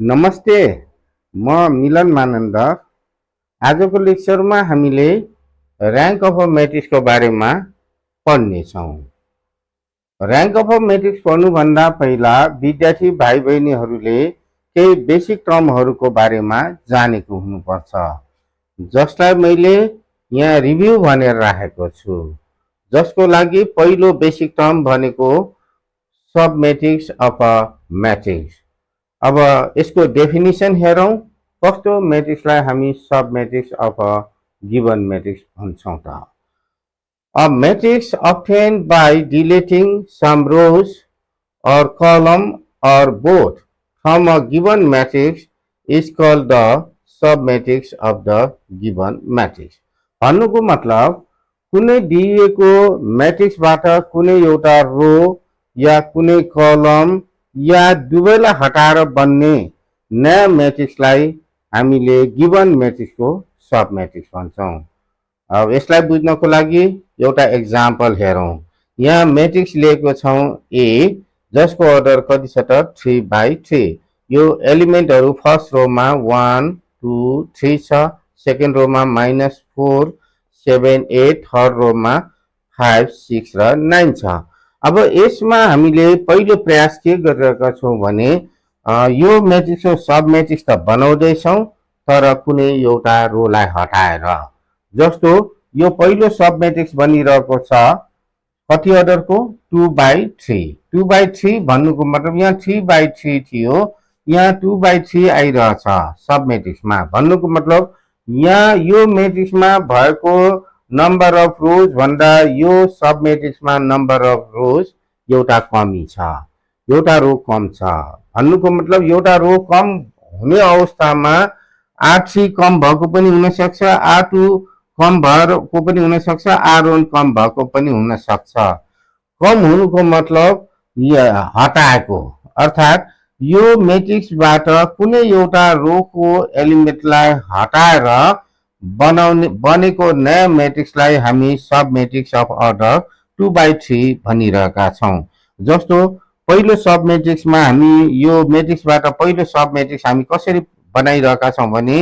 नमस्ते, म मिलन मानन्द। आजको लेक्चरमा हामीले र्याङ्क अफ अ म्याट्रिक्सको बारेमा पढ्नेछौँ। र्याङ्क अफ अ म्याट्रिक्स पढ्नुभन्दा पहिला विद्यार्थी भाइ बहिनीहरूले केही बेसिक टर्महरूको बारेमा जानेको हुनुपर्छ, जसलाई मैले यहाँ रिभ्यू भनेर राखेको छु। जसको लागि पहिलो बेसिक टर्म भनेको sub matrix of a matrix. अब यसको डेफिनेसन हेरौँ। कस्तो म्याट्रिक्सलाई हामी sub matrix of a given matrix भन्छौँ त। A matrix obtained by deleting some rows or column or both from a given matrix is called the submatrix of the given matrix. भन्नुको मतलब कुनै दिइएको म्याट्रिक्सबाट कुनै एउटा रो या कुनै कलम या दुवैलाई हटाएर बन्ने नयाँ म्याट्रिक्सलाई हामीले गिवन म्याट्रिक्सको सब म्याट्रिक्स भन्छौँ। अब यसलाई बुझ्नको लागि एउटा एक्जाम्पल हेरौँ। यहाँ म्याट्रिक्स लिएको छौँ ए, जसको अर्डर कति छ त 3/3। यो एलिमेन्टहरू फर्स्ट रोमा 1 2 3 छ, सेकेन्ड रोमा -4 7 8, थर्ड रोमा 5 6 र 9 छ। अब यसमा हामीले पहिलो प्रयास के गरिरहेका छौँ भने यो म्याट्रिक्सको सब म्याट्रिक्स त बनाउँदैछौँ, तर कुनै एउटा रोलाई हटाएर। जस्तो यो पहिलो सब म्याट्रिक्स बनिरहेको छ कति अर्डरको 2/3। 2/3 भन्नुको मतलब यहाँ 3/3 थियो, यहाँ 2/3 आइरहेछ सब म्याट्रिक्समा। भन्नुको मतलब यहाँ यो म्याट्रिक्समा भएको नम्बर अफ रोज भन्दा यो सब म्याट्रिक्समा नम्बर अफ रोज एउटा कमी छ, एउटा रो कम छ। भन्नुको मतलब एउटा रो कम हुने अवस्थामा R3 कम भएको पनि हुनसक्छ, R2 कम भएको पनि हुनसक्छ, R1 कम भएको पनि हुनसक्छ। कम हुनुको मतलब हटाएको, अर्थात् यो म्याट्रिक्सबाट कुनै एउटा रोको एलिमेन्टलाई हटाएर बनेको नयाँ म्याट्रिक्सलाई हामी सब म्याट्रिक्स अफ अर्डर 2/3 भनिरहेका छौँ। जस्तो पहिलो सब म्याट्रिक्समा हामी यो म्याट्रिक्सबाट पहिलो सब म्याट्रिक्स हामी कसरी बनाइरहेका छौँ भने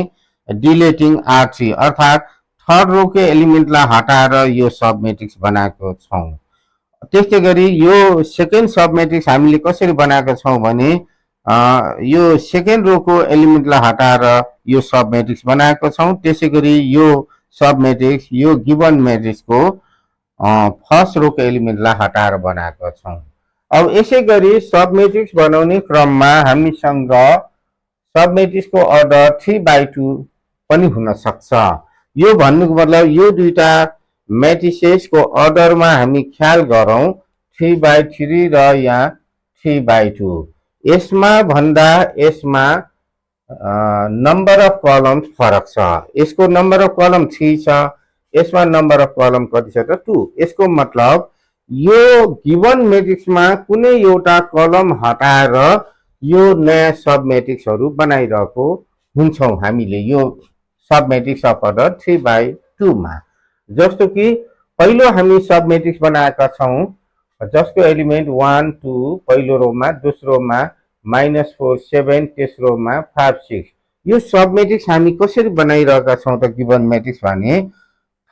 डिलेटिङ R3, अर्थात् थर्ड रोको एलिमेन्टलाई हटाएर यो सब म्याट्रिक्स बनाएको छौँ। त्यस्तै गरी यो सेकेन्ड सब म्याट्रिक्स हामीले कसरी बनाएका छौँ भने यो सेकेन्ड रोको एलिमेन्टलाई हटाएर यो सब म्याट्रिक्स बनाएको छौँ। त्यसै गरी यो सब म्याट्रिक्स यो गिवन म्याट्रिक्सको फर्स्ट रोको एलिमेन्टलाई हटाएर बनाएको छौँ। अब यसै गरी सब म्याट्रिक्स बनाउने क्रममा हामीसँग सब म्याट्रिक्सको अर्डर 3/2 पनि हुन सक्छ। यो भन्नुको मतलब यो दुईटा म्याट्रिसेसको अर्डरमा हामी ख्याल गरौँ 3/3 र यहाँ 3/2। यसमा भन्दा यसमा नम्बर अफ कलम फरक छ। यसको नम्बर अफ कलम 3 छ, यसमा नम्बर अफ कलम कति छ त 2। यसको मतलब यो गिवन म्याट्रिक्समा कुनै एउटा कलम हटाएर यो नयाँ सब म्याट्रिक्सहरू बनाइरहेको हुन्छौँ हामीले यो सब म्याट्रिक्स अफ अर्डर 3/2 मा। जस्तो कि पहिलो हामी सब म्याट्रिक्स बनाएका छौँ जसको एलिमेन्ट 1 2 पहिलो रोमा, दोस्रोमा -4 7, तेस्रोमा 5 6। यो सब म्याट्रिक्स हामी कसरी बनाइरहेका छौँ त गिवन म्याट्रिक्स भने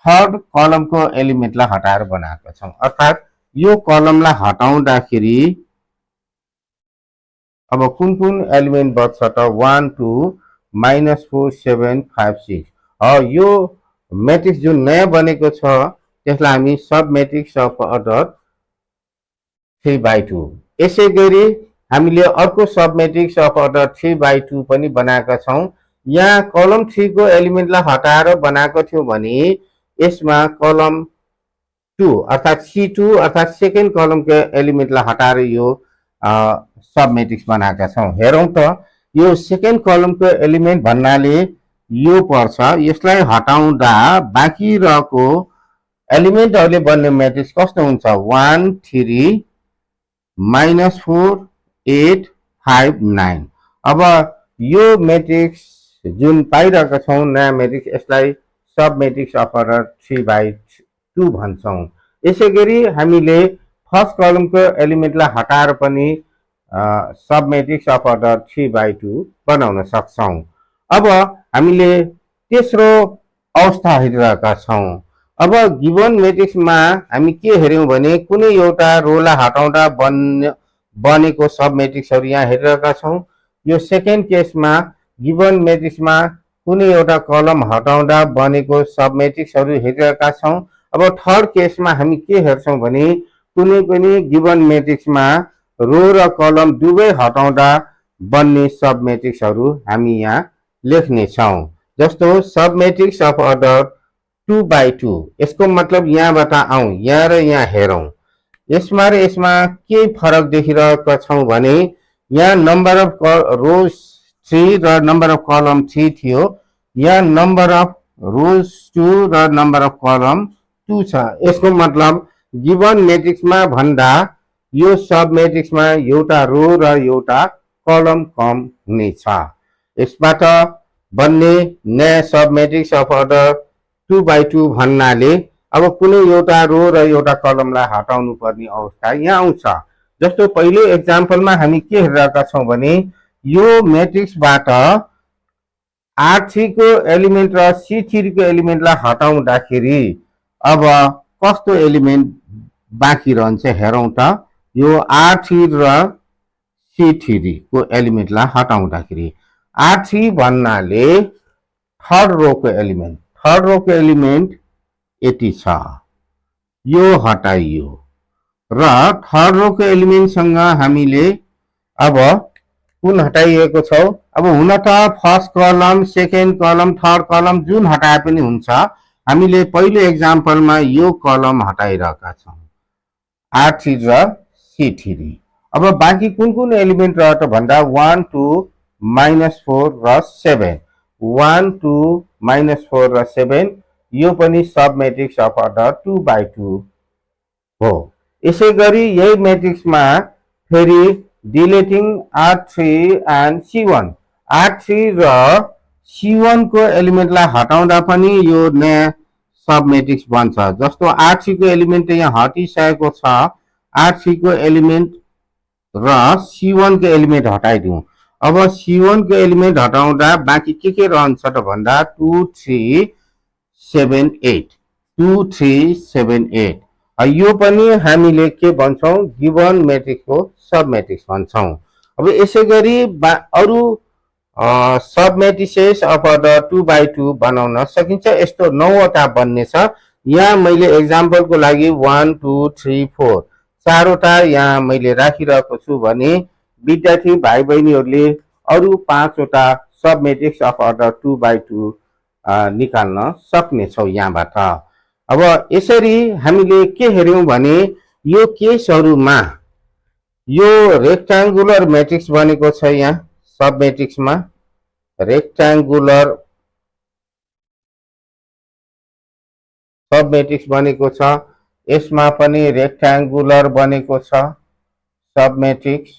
थर्ड कलमको एलिमेन्टलाई हटाएर बनाएका छौँ। अर्थात् यो कलमलाई हटाउँदाखेरि अब कुन कुन एलिमेन्ट बच्छ त 1 2 -4 7 5 6। यो म्याट्रिक्स जुन नयाँ बनेको छ त्यसलाई हामी सब म्याट्रिक्स अफ अर्डर 3/2। यसै गरी हामीले अर्को सब म्याट्रिक्स अफ अर्डर 3/2 पनि बनाएका छौँ। यहाँ कलम 3 को एलिमेन्टलाई हटाएर बनाएको थियो भने यसमा कलम 2 अर्थात् C2 अर्थात् सेकेन्ड कलमको एलिमेन्टलाई हटाएर यो सब म्याट्रिक्स बनाएका छौँ। हेरौँ त यो सेकेन्ड कलमको एलिमेन्ट भन्नाले यो पर्छ। यसलाई हटाउँदा बाँकी रहेको एलिमेन्टहरूले बन्ने म्याट्रिक्स कस्तो हुन्छ 1 3 -4 8 5 9। अब यो म्याट्रिक्स जुन पाइरहेका छौँ नयाँ म्याट्रिक्स, यसलाई सब म्याट्रिक्स अफ अर्डर 3/2 भन्छौँ। यसै गरी हामीले फर्स्ट कलमको एलिमेन्टलाई हटाएर पनि सब मेट्रिक्स अफ अर्डर 3/2 बनाउन सक्छौँ। अब हामीले तेस्रो अवस्था हेरिरहेका छौँ। अब गिवन मेट्रिक्समा हामी के हेऱ्यौँ भने कुनै एउटा रोलाई हटाउँदा बनेको सब मेट्रिक्सहरू यहाँ हेरिरहेका छौँ। यो सेकेन्ड केसमा गिवन मेट्रिक्समा कुनै एउटा कलम हटाउँदा बनेको सब मेट्रिक्सहरू हेरिरहेका छौँ। अब थर्ड केसमा हामी के हेर्छौँ भने कुनै पनि गिवन मेट्रिक्समा रो र कलम दुवै हटाउँदा बन्ने सब मेट्रिक्सहरू हामी यहाँ लेख्नेछौँ। जस्तो सब मेट्रिक्स अफ अर्डर 2/2, यसको मतलब यहाँबाट आउँ, यहाँ र यहाँ हेरौँ। यसमा र यसमा के फरक देखिरहेका छौँ भने यहाँ नम्बर अफ रोज 3 र नम्बर अफ कलम 3 थियो, यहाँ नम्बर अफ रोज 2 र नम्बर अफ कलम 2 छ। यसको मतलब गिवन मेट्रिक्समा भन्दा यो सब मेट्रिक्समा एउटा रो र एउटा कलम कम हुनेछ। यसबाट बन्ने नयाँ सब मेट्रिक्स अफ अर्डर 2/2 भन्नाले अब कुनै एउटा रो र एउटा कलमलाई हटाउनु पर्ने अवस्था यहाँ आउँछ। जस्तो पहिलो एक्जाम्पलमा हामी के हेरिरहेका छौँ भने यो मेट्रिक्सबाट R3 को एलिमेन्ट र C3 को एलिमेन्टलाई हटाउँदाखेरि अब कस्तो एलिमेन्ट बाँकी रहन्छ हेरौँ त। यो R3 र C3 को एलिमेन्टलाई हटाउँदाखेरि R3 भन्नाले थर्ड रोको एलिमेन्ट यति छ, यो हटाइयो र थर्ड रोको एलिमेन्टसँग हामीले अब कुन हटाइएको छ। अब हुन त फर्स्ट कलम, सेकेन्ड कलम, थर्ड कलम जुन हटाए पनि हुन्छ। हामीले पहिलो एक्जाम्पलमा यो कलम हटाइरहेका छौँ R3 र C3। अब बाँकी कुन कुन एलिमेन्ट रह्यो त भन्दा 1 2 -4 र 7, 1 2 -4 र 7 यो पनि सब मेट्रिक्स अफ अर्डर 2/2 हो। यसै गरी यही मेट्रिक्समा फेरि deleting R3 and C1, R3 र C1 को एलिमेन्टलाई हटाउँदा पनि यो नयाँ सब मेट्रिक्स बन्छ। जस्तो R3 को एलिमेन्ट यहाँ हटिसकेको छ, R3 को एलिमेन्ट र C1 को एलिमेन्ट हटाइदिउँ। अब C1 को एलिमेन्ट हटाउँदा बाँकी के रहन्छ त भन्दा 2 3 7 8, 2 3 7 8। यो पनि हामीले के भन्छौँ गिवन मेट्रिक्सको सब मेट्रिक्स भन्छौँ। अब यसै गरी अरू सब मेट्रिसेस अफ अर्डर 2/2 बनाउन सकिन्छ। यस्तो 9वटा बन्ने छ। यहाँ मैले एक्जाम्पलको लागि 1 2 3 4 चारवटा यहाँ मैले राखिरहेको छु भने विद्यार्थी भाइ बहिनीहरूले अरू 5वटा सब मेट्रिक्स अफ अर्डर 2/2 निकाल्न सक्नेछौँ यहाँबाट। अब यसरी हामीले के हेऱ्यौँ भने यो केसहरूमा यो रेक्ट्याङ्गुलर मेट्रिक्स बनेको छ। यहाँ सब मेट्रिक्समा रेक्ट्याङ्गुलर सब मेट्रिक्स बनेको छ। यसमा पनि रेक्ट्याङ्गुलर बनेको छ सब मेट्रिक्स।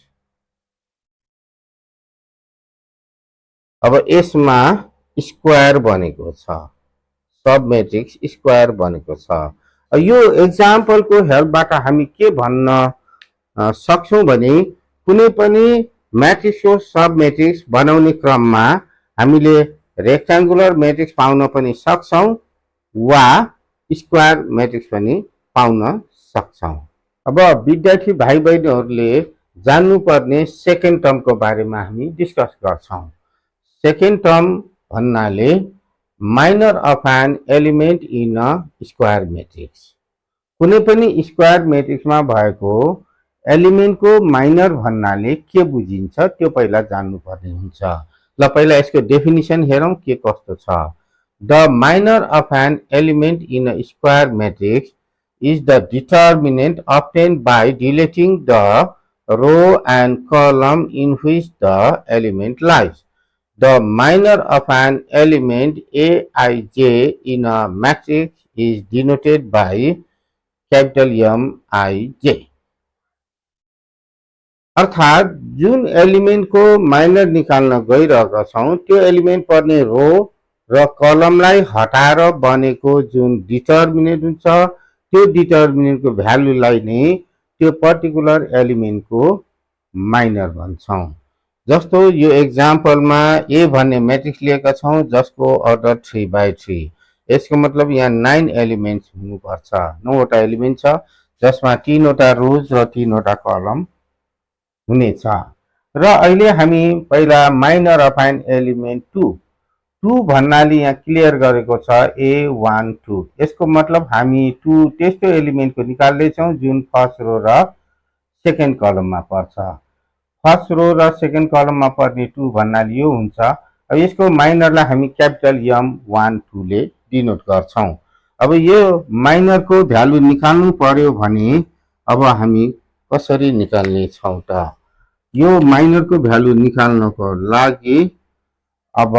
अब यसमा स्क्वायर बनेको छ, सब मेट्रिक्स स्क्वायर बनेको छ। यो एक्जाम्पलको हेल्पबाट हामी के भन्न सक्छौँ भने कुनै पनि म्याट्रिक्सको सब मेट्रिक्स बनाउने क्रममा हामीले रेक्ट्याङ्गुलर मेट्रिक्स पाउन पनि सक्छौँ वा स्क्वायर मेट्रिक्स पनि पाउन सक्छौँ। अब विद्यार्थी भाइ बहिनीहरूले जान्नुपर्ने सेकेन्ड टर्मको बारेमा हामी डिस्कस गर्छौँ। सेकेन्ड टर्म भन्नाले minor of an element in a square matrix. कुनै पनि स्क्वायर मेट्रिक्समा भएको एलिमेन्टको माइनर भन्नाले के बुझिन्छ त्यो पहिला जान्नुपर्ने हुन्छ। ल पहिला यसको डेफिनिसन हेरौँ के कस्तो छ। The minor of an element in a square matrix is the determinant obtained by deleting the row and column in which the element lies. The minor of an element Aij in a matrix is denoted by capital Mij. अर्थात जुन element को minor निकाल्न गइरहेका छौं त्यो element पर्ने रो र कलमलाई हटाएर बनेको जुन डिटर्मिनेन्ट हुन्छ त्यो डिटर्मिनेन्टको भ्यालुलाई नै त्यो पर्टिकुलर एलिमेन्टको माइनर भन्छौँ। जस्तो यो एक्जाम्पलमा ए भन्ने म्याट्रिक्स लिएका छौँ जसको अर्डर 3/3। यसको मतलब यहाँ 9 एलिमेन्ट्स हुनुपर्छ। 9वटा एलिमेन्ट छ जसमा 3वटा रोज र 3वटा कलम हुनेछ। र अहिले हामी पहिला माइनर अफ एन एलिमेन्ट 2 भन्नाले यहाँ क्लियर गरेको छ A1 2। यसको मतलब हामी 2 त्यस्तो एलिमेन्टको निकाल्दैछौँ जुन फर्स्ट रो र सेकेन्ड कलममा पर्छ। फर्स्ट रो र सेकेन्ड कलममा पर्ने 2 भन्नाले यो हुन्छ। अब यसको माइनरलाई हामी क्यापिटल M1 2 ले डिनोट गर्छौँ। अब यो माइनरको भ्यालु निकाल्नु पर्यो भने अब हामी कसरी निकाल्ने छौँ त? यो माइनरको भ्यालु निकाल्नको लागि अब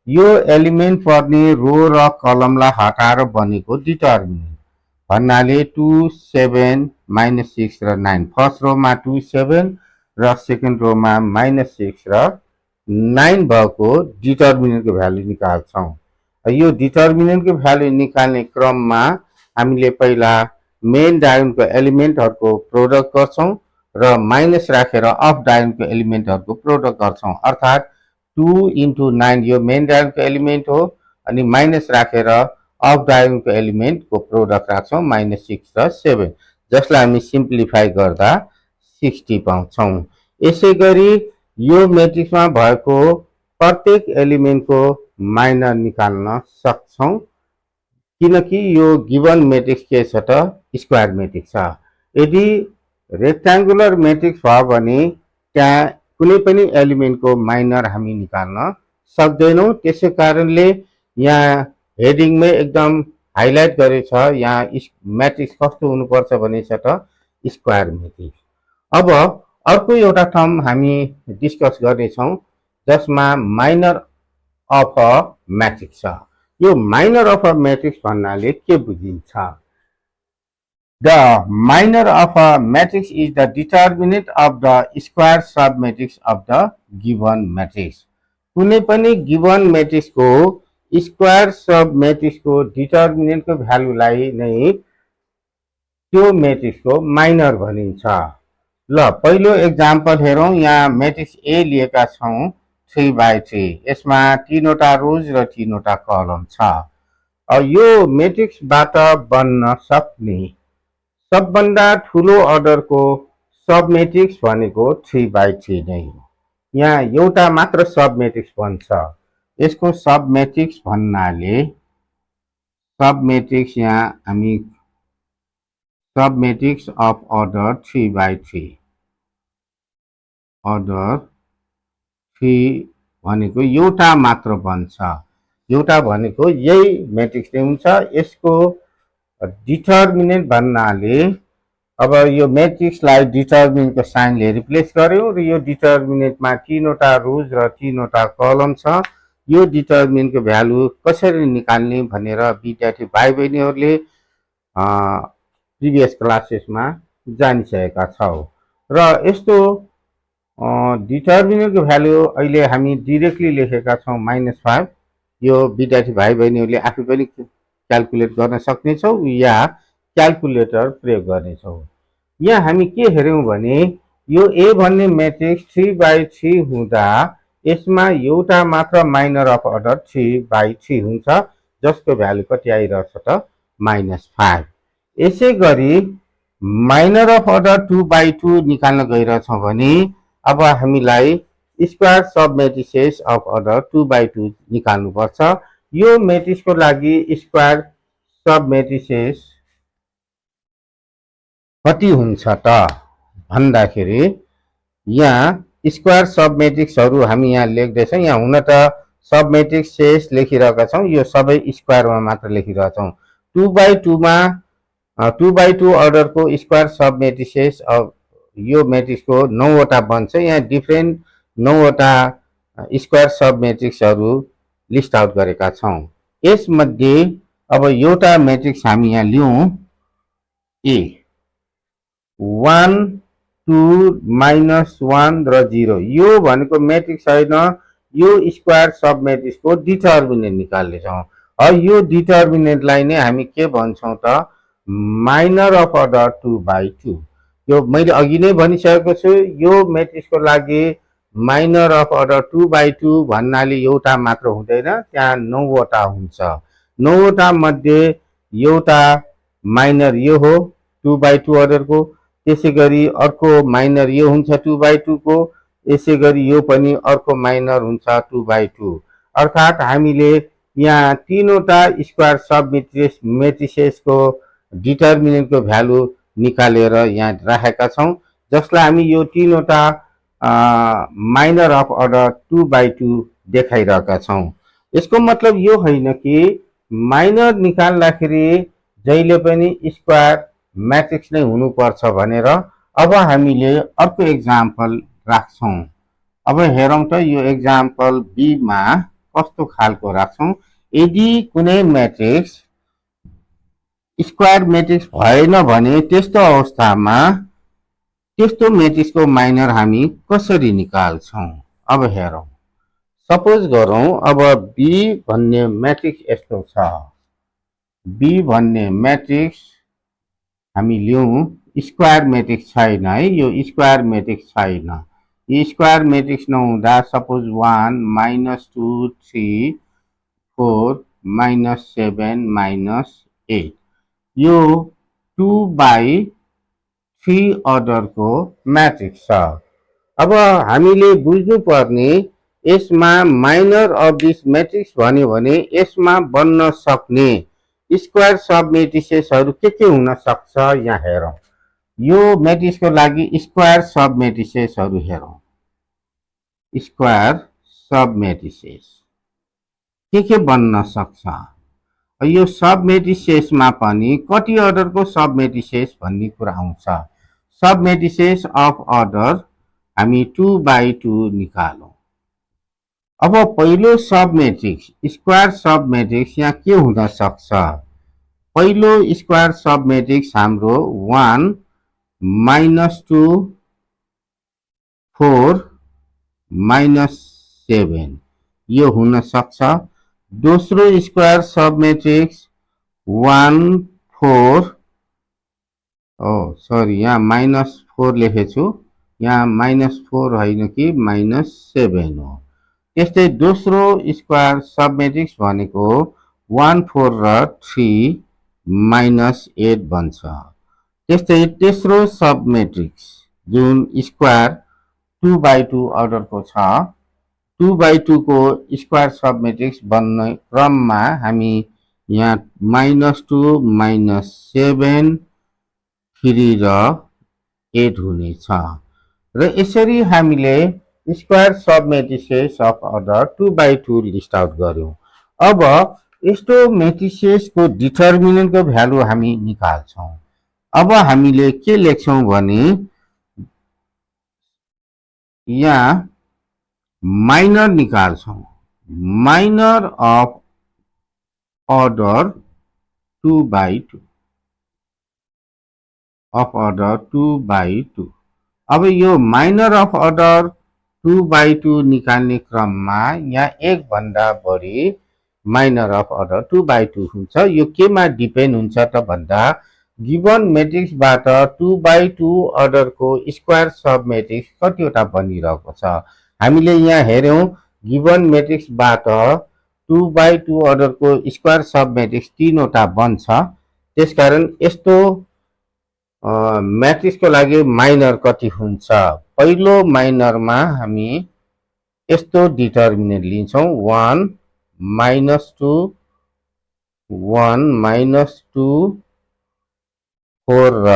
यो एलिमेन्ट पर्ने रो र कलमलाई हटाएर बनेको डिटर्मिनेन्ट भन्नाले 2 7 -6 र 9। फर्स्ट रोमा 2 7 र सेकेन्ड रोमा -6 र 9 भएको डिटर्मिनेन्टको भ्यालु निकाल्छौँ। यो डिटर्मिनेन्टको भ्यालु निकाल्ने क्रममा हामीले पहिला मेन डायगोनलको एलिमेन्टहरूको प्रोडक्ट गर्छौँ र माइनस राखेर अफ डायगोनलको एलिमेन्टहरूको प्रोडक्ट गर्छौँ। अर्थात् 2 × 9 यो मेन डायगोनलको एलिमेन्ट हो अनि माइनस राखेर अफ डायगोनलको एलिमेन्टको प्रोडक्ट राख्छौँ -6 र 7, जसलाई हामी सिम्प्लिफाई गर्दा 60 पाउँछौँ। यसै गरी यो म्याट्रिक्समा भएको प्रत्येक एलिमेन्टको माइनर निकाल्न सक्छौँ किनकि यो गिवन म्याट्रिक्स के छ त? स्क्वायर म्याट्रिक्स छ। यदि रेक्ट्याङ्गुलर म्याट्रिक्स भयो भने त्यहाँ कुनै पनि एलिमेन्टको माइनर हामी निकाल्न सक्दैनौँ। त्यसै कारणले यहाँ हेडिङमै एकदम हाइलाइट गरेछ, यहाँ म्याट्रिक्स कस्तो हुनुपर्छ भनेछ त? Square matrix. अब अर्को एउटा टर्म हामी डिस्कस गर्नेछौँ जसमा माइनर अफ अ म्याट्रिक्स छ। यो माइनर अफ अ म्याट्रिक्स भन्नाले के बुझिन्छ? The minor of a matrix is the determinant of the square submatrix of the given matrix. कुनै पनि गिवन म्याट्रिक्सको स्क्वायर सब म्याट्रिक्सको डिटर्मिनेन्टको भ्यालुलाई नै त्यो म्याट्रिक्सको माइनर भनिन्छ। ल पहिलो एक्जाम्पल हेरौँ। यहाँ म्याट्रिक्स ए लिएका छौँ 3/3। यसमा 3वटा रोज र 3वटा कलम छ। यो म्याट्रिक्सबाट बन्न सक्ने सबभन्दा ठुलो अर्डरको सब म्याट्रिक्स भनेको 3/3 नै हो। यहाँ एउटा मात्र सब म्याट्रिक्स बन्छ। यसको सब म्याट्रिक्स भन्नाले सब म्याट्रिक्स यहाँ हामी sub matrix of order 3/3 order 3 भनेको एउटा मात्र बन्छ। एउटा भनेको यही म्याट्रिक्स नै हुन्छ। यसको डिटर्मिनेन्ट भन्नाले अब यो म्याट्रिक्सलाई डिटर्मिनेन्टको साइनले रिप्लेस गर्यो र यो डिटर्मिनेन्टमा 3वटा रोज र 3वटा कलम छ। यो डिटर्मिनेन्टको भ्यालु कसरी निकाल्ने भनेर विद्यार्थी भाइ बहिनीहरूले प्रिभियस क्लासेसमा जानिसकेका छौँ। र यस्तो डिटर्मिनेन्टको भ्यालु अहिले हामी डिरेक्टली लेखेका छौँ -5। यो विद्यार्थी भाइ बहिनीहरूले आफै पनि क्यालकुलेट गर्न सक्नेछौँ या क्यालकुलेटर प्रयोग गर्नेछौँ। यहाँ हामी के हेऱ्यौँ भने यो ए भन्ने म्याट्रिक्स 3/3 हुँदा यसमा एउटा मात्र माइनर अफ अर्डर 3/3 हुन्छ जसको भ्यालु कति आइरहेछ त? -5। यसै गरी माइनर अफ अर्डर 2/2 निकाल्न गइरहेछौँ भने अब हामीलाई स्क्वायर सब म्याट्रिसेस अफ अर्डर 2/2 निकाल्नुपर्छ। यो म्याट्रिक्सको लागि स्क्वायर सब म्याट्रिसेस कति हुन्छ त भन्दाखेरि यहाँ स्क्वायर सब म्याट्रिक्सहरू हामी यहाँ लेख्दैछौँ। यहाँ हुन त सब म्याट्रिक्सेस लेखिरहेका छौँ, यो सबै स्क्वायरमा मात्र लेखिरहेछौँ। 2/2मा 2/2 अर्डरको स्क्वायर सब म्याट्रिसेस यो म्याट्रिक्सको 9वटा बन्छ। यहाँ डिफ्रेन्ट 9वटा स्क्वायर सब म्याट्रिक्सहरू लिस्ट आउट गरेका छौँ। यसमध्ये अब एउटा म्याट्रिक्स हामी यहाँ लिउँ ए 1 2 -1 र 0। यो भनेको म्याट्रिक्स होइन, यो स्क्वायर सब म्याट्रिक्सको डिटर्मिनेन्ट निकाल्नेछौँ। यो डिटर्मिनेन्टलाई नै हामी के भन्छौँ त? Minor of order 2/2। यो मैले अघि नै भनिसकेको छु, यो मेट्रिक्सको लागि माइनर अफ अर्डर 2/2 भन्नाले एउटा मात्र हुँदैन, त्यहाँ 9वटा हुन्छ। 9वटा मध्ये एउटा माइनर यो हो 2/2 अर्डरको, त्यसै गरी अर्को माइनर यो हुन्छ 2/2 को, यसै गरी यो पनि अर्को माइनर हुन्छ 2/2। अर्थात् हामीले यहाँ तीनवटा स्क्वायर सब मेट्रिसेसको डिटर्मिनेन्टको भ्यालु निकालेर यहाँ राखेका छौँ, जसलाई हामी यो तीनवटा माइनर अफ अर्डर 2/2 देखाइरहेका छौँ। यसको मतलब यो होइन कि माइनर निकाल्दाखेरि जहिले पनि स्क्वायर म्याट्रिक्स नै हुनुपर्छ भनेर। अब हामीले अर्को एक्जाम्पल राख्छौँ। अब हेरौँ त यो एक्जाम्पल बीमा कस्तो खालको राख्छौँ। यदि कुनै म्याट्रिक्स स्क्वायर म्याट्रिक्स भएन भने त्यस्तो अवस्थामा त्यस्तो म्याट्रिक्सको माइनर हामी कसरी निकाल्छौँ। अब हेरौँ, सपोज गरौँ अब बी भन्ने म्याट्रिक्स यस्तो छ। बी भन्ने म्याट्रिक्स हामी लिउँ, स्क्वायर म्याट्रिक्स छैन है, यो स्क्वायर म्याट्रिक्स छैन। यो स्क्वायर म्याट्रिक्स नहुँदा सपोज 1 -2 3 4 -7 -8 यो 2/3 अर्डरको म्याट्रिक्स छ। अब हामीले बुझ्नुपर्ने यसमा माइनर अफ दिस म्याट्रिक्स भन्यो भने यसमा बन्न सक्ने स्क्वायर सब मेट्रिसेसहरू के हुन सक्छ यहाँ हेरौँ। यो म्याट्रिक्सको लागि स्क्वायर सब मेट्रिसेसहरू हेरौँ। स्क्वायर सब मेट्रिसेस के बन्न सक्छ। यो सब मेट्रिसेसमा पनि कति अर्डरको सब मेट्रिसेस भन्ने कुरा आउँछ। सब मेट्रिसेस अफ अर्डर हामी 2/2 निकालौँ। अब पहिलो सब मेट्रिक्स स्क्वायर सब मेट्रिक्स यहाँ के हुन सक्छ। पहिलो स्क्वायर सब मेट्रिक्स हाम्रो 1 -2 4 -7 यो हुन सक्छ। दोस्रो स्क्वायर सब मेट्रिक्स 1 4 सरी यहाँ -4 लेखेछु, यहाँ -4 होइन कि -7 हो। त्यस्तै दोस्रो स्क्वायर सब मेट्रिक्स भनेको 1 4 र 3 -8 बन्छ। त्यस्तै तेस्रो सब मेट्रिक्स जुन स्क्वायर 2/2 अर्डरको छ, 2/2 को स्क्वायर सब मेट्रिक्स बन्ने क्रममा हामी यहाँ -2 -7 3 र 8 हुनेछ। र यसरी हामीले square sub matrices of order 2/2 list out गर्यौं। अब यस्तो मेट्रिसेसको डिटर्मिनेन्टको भ्यालु हामी निकाल्छौँ। अब हामीले के लेख्छौँ भने यहाँ माइनर निकाल्छौँ। Minor of order 2/2 of order 2/2। अब यो माइनर अफ अर्डर 2/2 निकाल्ने क्रममा यहाँ एक भन्दा बढी माइनर अफ अर्डर 2/2 हुन्छ। यो केमा डिपेन्ड हुन्छ त भन्दा गिवन मेट्रिक्सबाट 2/2 अर्डरको स्क्वायर सब मेट्रिक्स कतिवटा बनिरहेको छ। हामीले यहाँ हेर्यौं गिवन मेट्रिक्सबाट 2/2 अर्डरको स्क्वायर सब मेट्रिक्स 3वटा बन्छ। त्यसकारण यस्तो म्याट्रिक्सको लागि माइनर कति हुन्छ। पहिलो माइनरमा हामी यस्तो डिटर्मिनेन्ट लिन्छौँ 1 -2 1 -2 4 र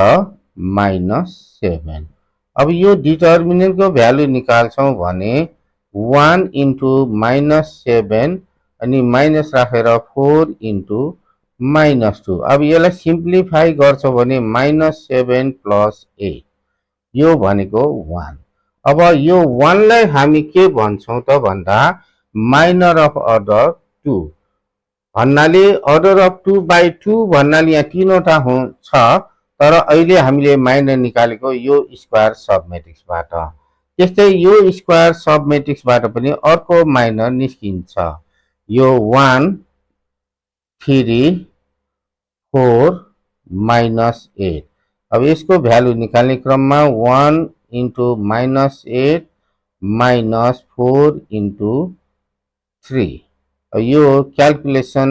-7। अब यो डिटर्मिनेन्टको भ्यालु निकाल्छौँ भने 1 इन्टु -7 अनि माइनस राखेर 4 इन्टु -2। अब यसलाई सिम्प्लिफाई गर्छौँ भने -7 + 8 यो भनेको 1। अब यो 1 लाई हामी के भन्छौँ त भन्दा माइनर अफ अर्डर 2 भन्नाले अर्डर अफ 2/2 भन्नाले यहाँ 3वटा छ, तर अहिले हामीले माइनर निकालेको यो स्क्वायर सब मेट्रिक्सबाट। त्यस्तै यो स्क्वायर सब मेट्रिक्सबाट पनि अर्को माइनर निस्किन्छ। यो 1 3 4 -8 अब यसको भ्यालु निकाल्ने क्रममा 1 into -8 minus 4 into 3 यो क्याल्कुलेसन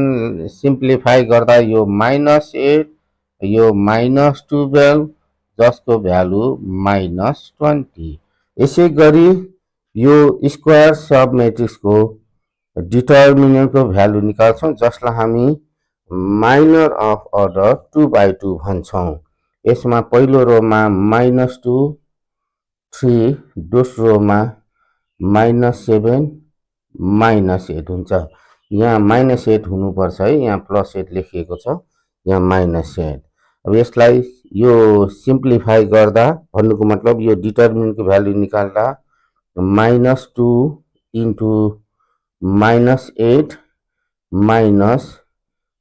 सिम्प्लिफाई गर्दा यो -8 यो -12 जसको भ्यालु -20 यसै गरी यो स्क्वायर सब मेट्रिक्सको डिटर्मिनेन्टको भ्यालु निकाल्छौं जसलाई हामी माइनर अफ अर्डर 2/2 भन्छौं यसमा पहिलो रोमा -2 3 दोस्रो रोमा -7 -8 हुन्छ यहाँ -8 हुनुपर्छ है यहाँ +8 लेखिएको छ यहाँ -8 अब यसलाई यो सिम्प्लिफाई गर्दा भन्नुको मतलब यो डिटर्मिनेन्टको भ्यालु निकाल्दा -2 into -8 minus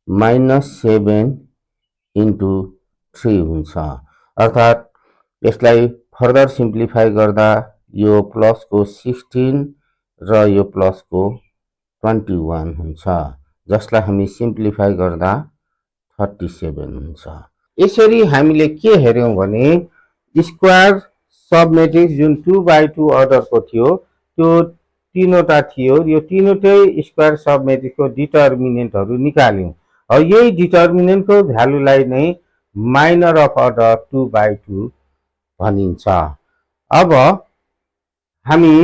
-7 into 3 हुन्छ अर्थात् यसलाई फर्दर सिम्प्लिफाई गर्दा यो प्लसको 16 र यो प्लसको 21 हुन्छ जसलाई हामी सिम्प्लिफाई गर्दा 37 हुन्छ यसरी हामीले के हेर्यौं भने स्क्वायर सब मेट्रिक्स जुन 2/2 अर्डरको थियो त्यो तीनवटा थियो यो तीनवटै स्क्वायर सब मेट्रिक्सको डिटर्मिनेन्टहरू निकाल्यौं अब यही डिटर्मिनेन्टको भ्यालुलाई नै माइनर अफ अर्डर 2/2 भनिन्छ अब हामी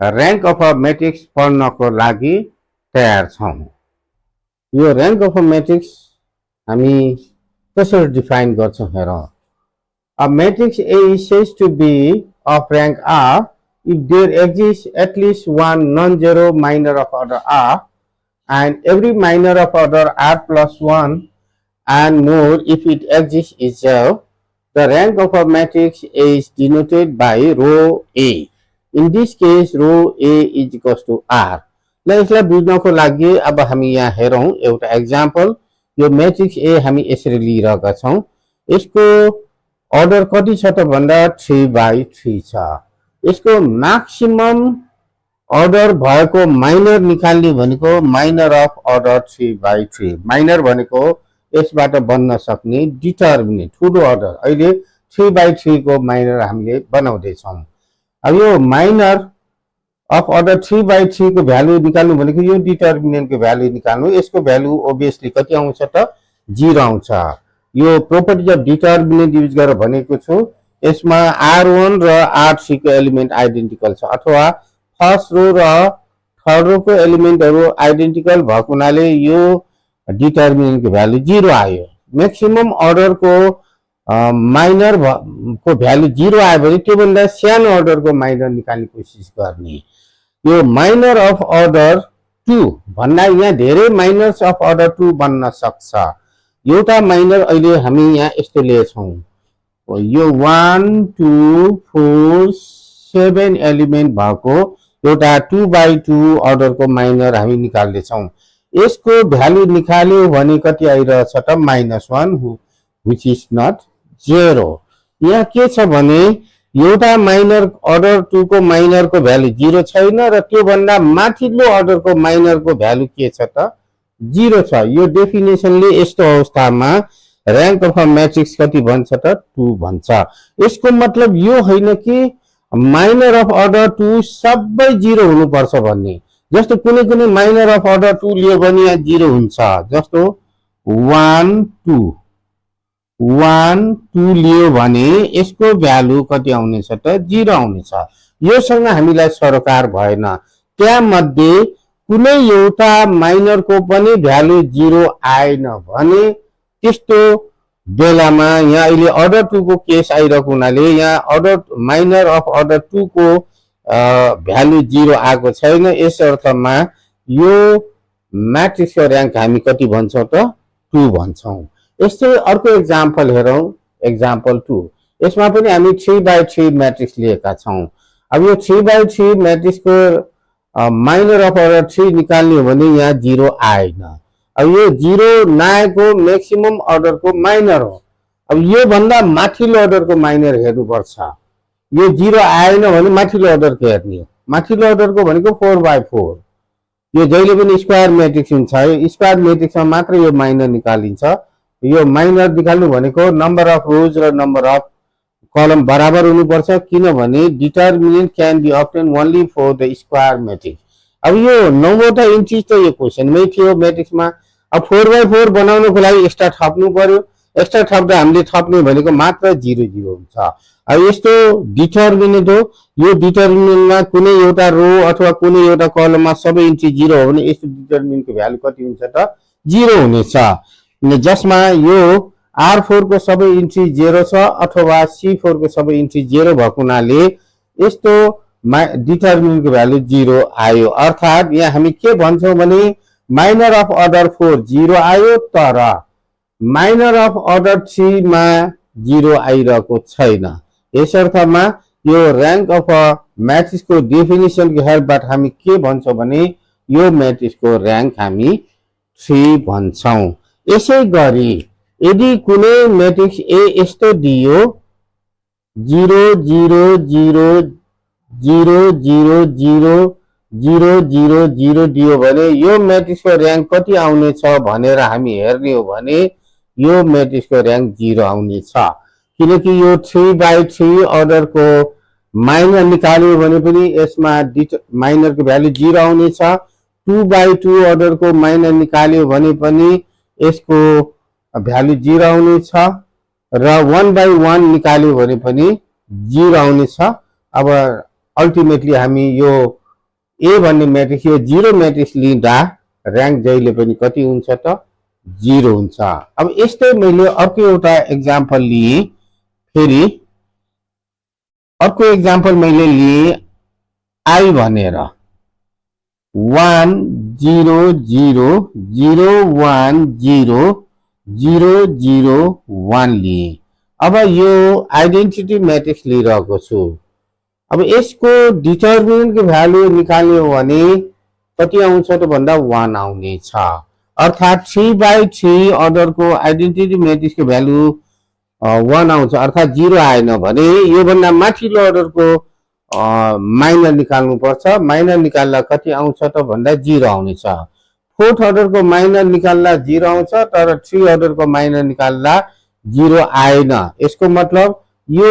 र्याङ्क अफ अ मेट्रिक्स पढ्नको लागि तयार छौं यो र्याङ्क अफ अ मेट्रिक्स हामी कसरी डिफाइन गर्छौं हेरौं A matrix A is said to be of rank R if there exists at least one non-zero minor of order R and every minor of order R plus 1 and more if it exists is zero. The rank of a matrix is denoted by row A. In this case, row A is equals to R. ल यसलाई बुझ्नको लागि अब हामी यहाँ हेरौं एउटा example यो matrix A हामी यसरी लिइरहेका छौं यसको अर्डर कति छ त भन्दा 3/3 छ यसको म्याक्सिमम अर्डर भएको माइनर निकाल्ने भनेको माइनर अफ अर्डर 3/3 माइनर भनेको यसबाट बन्न सक्ने डिटर्मिनेन्ट ठूलो अर्डर अहिले 3/3 को माइनर हामीले बनाउँदै छौं अब यो माइनर अफ अर्डर 3/3 को भ्यालु निकाल्नु भनेको यो डिटर्मिनेन्टको भ्यालु निकाल्नु यसको भ्यालु ओभियसली कति आउँछ त 0 आउँछ यो प्रोपर्टी अफ डिटर्मिनेन्ट युज गरेर भनेको छु यसमा R1 र R3 को एलिमेन्ट आइडेन्टिकल छ अथवा फर्स्ट रो र थर्ड रो को एलिमेन्टहरु आइडेन्टिकल भएको हुनाले यो डिटर्मिनेन्टको भ्यालु 0 आयो म्याक्सिमम अर्डर को माइनर को भ्यालु 0 आयो भने त्यो भन्दा सानो अर्डर को माइनर निकाल्ने कोसिस गर्ने यो माइनर अफ अर्डर 2 भन्दा यहाँ धेरै माइनर्स अफ अर्डर 2 बन्न सक्छ एउटा माइनर अहिले हामी यहाँ यस्तो लिएछौं यो 1 2 4 7 एलिमेन्ट भएको एउटा 2/2 अर्डर को माइनर हामी निकाल्दै छौं यसको भ्यालु निकाल्यो भने कति आइरहेछ त -1 which is not 0 यहाँ के छ भने एउटा माइनर अर्डर 2 को माइनर को भ्यालु 0 छैन र त्यो भन्दा माथिल्लो अर्डर को माइनर को भ्यालु के छ त 0 छ यो डेफिनेसनले यस्तो अवस्थामा र्याङ्क अफ अ म्याट्रिक्स कति भन्छ त 2 भन्छ यसको मतलब यो हैन कि माइनर अफ अर्डर 2 सबै 0 हुनुपर्छ भन्ने जस्तो कुनै कुनै माइनर अफ अर्डर 2 लियो भने यहाँ 0 हुन्छ जस्तो 1 2 लियो भने यसको भ्यालु कति आउनेछ त 0 आउनेछ योसँग हामीलाई सरोकार भएन त्यसमध्ये कुनै एउटा माइनर को पनि भ्यालु 0 आएन भने त्यस्तो बेलामा यहाँ अहिले अर्डर 2 को केस आइरहेको हुनाले यहाँ अर्डर माइनर अफ अर्डर 2 को भ्यालु 0 आएको छैन यस अर्थमा यो म्याट्रिक्सको र्याङ्क हामी कति भन्छौं त 2 भन्छौं यस्तै अर्को एक्जाम्पल हेरौं एक्जाम्पल 2 यसमा पनि हामी 3/3 म्याट्रिक्स लिएका छौं अब यो 3/3 म्याट्रिक्सको माइनर अफ अर्डर 3 निकाल्ने हो भने यहाँ 0 आएन अब यो 0 नआएको म्याक्सिमम अर्डर को माइनर हो अब यो भन्दा माथिल्लो अर्डर को माइनर हेर्नुपर्छ यो 0 आएन भने माथिल्लो अर्डर को हेर्ने हो माथिल्लो अर्डर को भनेको 4/4 यो जहिले पनि स्क्वायर म्याट्रिक्स हुन्छ स्क्वायर म्याट्रिक्समा मात्र यो माइनर निकालिन्छ यो माइनर निकाल्नु भनेको नम्बर अफ रोज र नम्बर अफ कलम बराबर हुनुपर्छ, किनभने determinant can be obtain only for the square matrix. अब यो 9वटा इन्ट्रिज त यो क्वेसनमै थियो म्याट्रिक्समा। अब 4x4 बनाउनको लागि एक्स्ट्रा थप्नु पर्यो, एक्स्ट्रा थप्दा हामीले थप्ने भनेको मात्र 0 0 हुन्छ। अब यस्तो डिटर्मिनेन्ट हो, यो डिटर्मिनेन्टमा कुनै एउटा रो अथवा कुनै एउटा कलममा सबै इन्ट्री 0 हो भने यस्तो डिटर्मिनेन्टको भ्यालु कति हुन्छ त 0 हुनेछ, जसमा यो R4 को सबै इन्ट्री 0 छ अथवा C4 को सबै इन्ट्री 0 भएको हुनाले यस्तो डिटर्मिनेन्टको भ्यालु 0 आयो। अर्थात् यहाँ हामी के भन्छौँ भने माइनर अफ अर्डर 4 0 आयो, तर माइनर अफ अर्डर 3 मा 0 आइरहेको छैन। यस अर्थमा यो र्याङ्क अफ अ म्याट्रिक्सको डेफिनिसनको हेल्पबाट हामी के भन्छौँ भने यो म्याट्रिक्सको र्याङ्क हामी 3 भन्छौँ। यसै गरी यदि कुनै म्याट्रिक्स ए यस्तो दियो 0 0 0 0 0 0 0 0 0 दियो भने यो म्याट्रिक्सको र्याङ्क कति आउनेछ भनेर हामी हेर्ने हो भने यो म्याट्रिक्सको र्याङ्क 0 आउनेछ, किनकि यो 3/3 अर्डरको माइनर निकाल्यो भने पनि यसमा माइनरको भ्यालु 0 आउनेछ। 2/2 अर्डरको माइनर निकाल्यो भने पनि यसको भ्यालु 0 आउनेछ र 1/1 निकाल्यो भने पनि 0 आउनेछ। अब अल्टिमेटली हामी यो ए भन्ने म्याट्रिक्स यो 0 म्याट्रिक्स लिँदा र्याङ्क जहिले पनि कति हुन्छ त 0 हुन्छ। अब यस्तै मैले अर्को एउटा एक्जाम्पल लिएँ, फेरि अर्को एक्जाम्पल मैले लिएँ आई भनेर 1 0 0 0 1 0 0 0 1 लिए। अब यो आइडेन्टिटी म्याट्रिक्स लिइरहेको छु। अब यसको डिटर्मिनेन्टको भ्यालु निकाल्ने हो भने कति आउँछ त भन्दा 1 आउनेछ। अर्थात् 3/3 अर्डरको आइडेन्टिटी म्याट्रिक्सको भ्यालु 1 आउँछ, अर्थात् 0 आएन भने योभन्दा माथिल्लो अर्डरको माइनर निकाल्नु पर्छ। माइनर निकाल्दा कति आउँछ त भन्दा 0 आउनेछ। 4th अर्डरको माइनर निकाल्दा 0 आउँछ, तर 3 अर्डरको माइनर निकाल्दा 0 आएन। यसको मतलब यो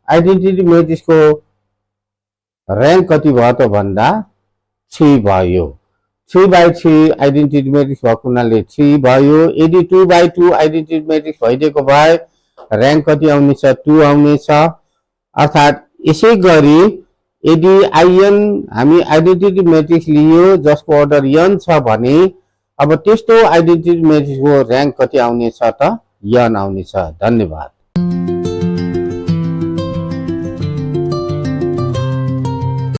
आइडेन्टिटी म्याट्रिक्सको र्याङ्क कति भयो त भन्दा 3 भयो। 3/3 आइडेन्टिटी म्याट्रिक्स भएको हुनाले 3 भयो। यदि 2/2 आइडेन्टिटी म्याट्रिक्स भइदिएको भए र्याङ्क कति आउनेछ 2 आउनेछ। अर्थात् यसै गरी यदि आइएन हामी आइडेन्टिटी म्याट्रिक्स लियो जसको अर्डर n छ भने अब त्यस्तो आइडेन्टिटी म्याट्रिक्सको र्याङ्क कति आउनेछ त n आउनेछ। धन्यवाद।